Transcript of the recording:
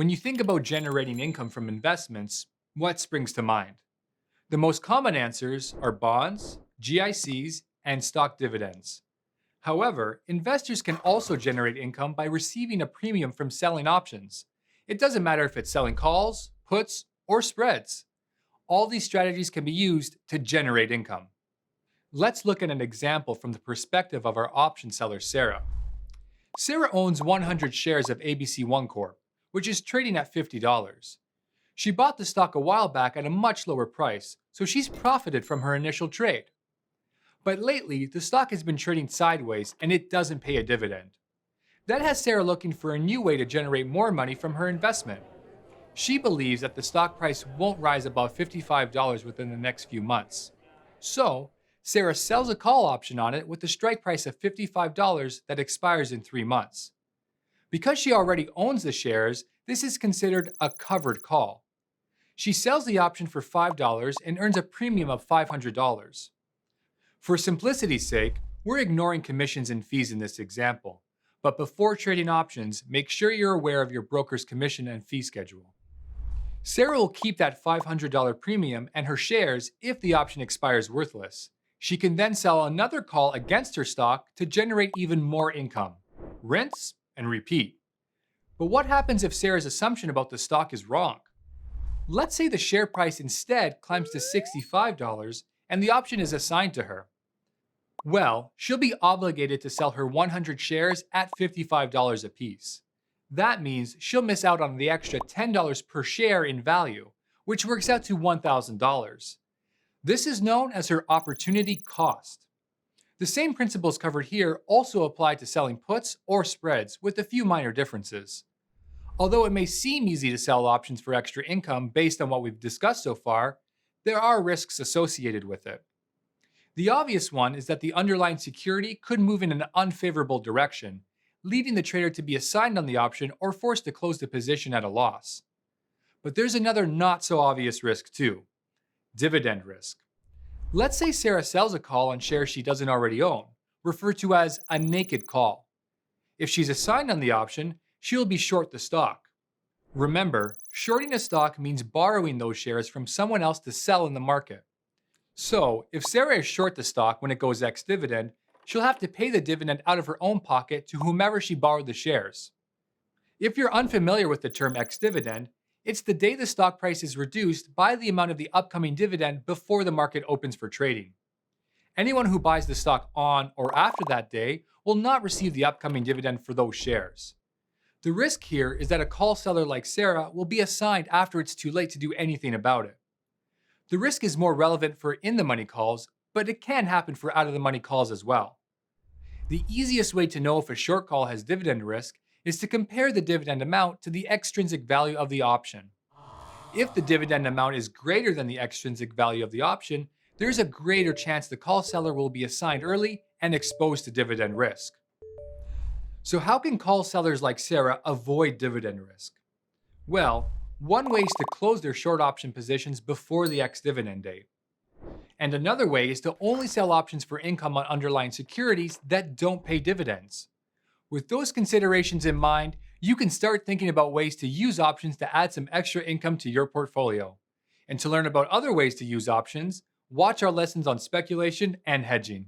When you think about generating income from investments, what springs to mind? The most common answers are bonds, GICs, and stock dividends. However, investors can also generate income by receiving a premium from selling options. It doesn't matter if it's selling calls, puts, or spreads. All these strategies can be used to generate income. Let's look at an example from the perspective of our option seller, Sarah. Sarah owns 100 shares of ABC One Corp, which is trading at $50. She bought the stock a while back at a much lower price, so she's profited from her initial trade. But lately, the stock has been trading sideways and it doesn't pay a dividend. That has Sarah looking for a new way to generate more money from her investment. She believes that the stock price won't rise above $55 within the next few months. So, Sarah sells a call option on it with a strike price of $55 that expires in 3 months. Because she already owns the shares, this is considered a covered call. She sells the option for $5 and earns a premium of $500. For simplicity's sake, we're ignoring commissions and fees in this example. But before trading options, make sure you're aware of your broker's commission and fee schedule. Sarah will keep that $500 premium and her shares if the option expires worthless. She can then sell another call against her stock to generate even more income. Rinse and repeat. But what happens if Sarah's assumption about the stock is wrong? Let's say the share price instead climbs to $65 and the option is assigned to her. Well, she'll be obligated to sell her 100 shares at $55 apiece. That means she'll miss out on the extra $10 per share in value, which works out to $1,000. This is known as her opportunity cost. The same principles covered here also apply to selling puts or spreads, with a few minor differences. Although it may seem easy to sell options for extra income based on what we've discussed so far, there are risks associated with it. The obvious one is that the underlying security could move in an unfavorable direction, leading the trader to be assigned on the option or forced to close the position at a loss. But there's another not so obvious risk too: dividend risk. Let's say Sarah sells a call on shares she doesn't already own, referred to as a naked call. If she's assigned on the option, she'll be short the stock. Remember, shorting a stock means borrowing those shares from someone else to sell in the market. So, if Sarah is short the stock when it goes ex-dividend, she'll have to pay the dividend out of her own pocket to whomever she borrowed the shares. If you're unfamiliar with the term ex-dividend, it's the day the stock price is reduced by the amount of the upcoming dividend before the market opens for trading. Anyone who buys the stock on or after that day will not receive the upcoming dividend for those shares. The risk here is that a call seller like Sarah will be assigned after it's too late to do anything about it. The risk is more relevant for in-the-money calls, but it can happen for out-of-the-money calls as well. The easiest way to know if a short call has dividend risk is to compare the dividend amount to the extrinsic value of the option. If the dividend amount is greater than the extrinsic value of the option, there's a greater chance the call seller will be assigned early and exposed to dividend risk. So how can call sellers like Sarah avoid dividend risk? Well, one way is to close their short option positions before the ex-dividend date. And another way is to only sell options for income on underlying securities that don't pay dividends. With those considerations in mind, you can start thinking about ways to use options to add some extra income to your portfolio. And to learn about other ways to use options, watch our lessons on speculation and hedging.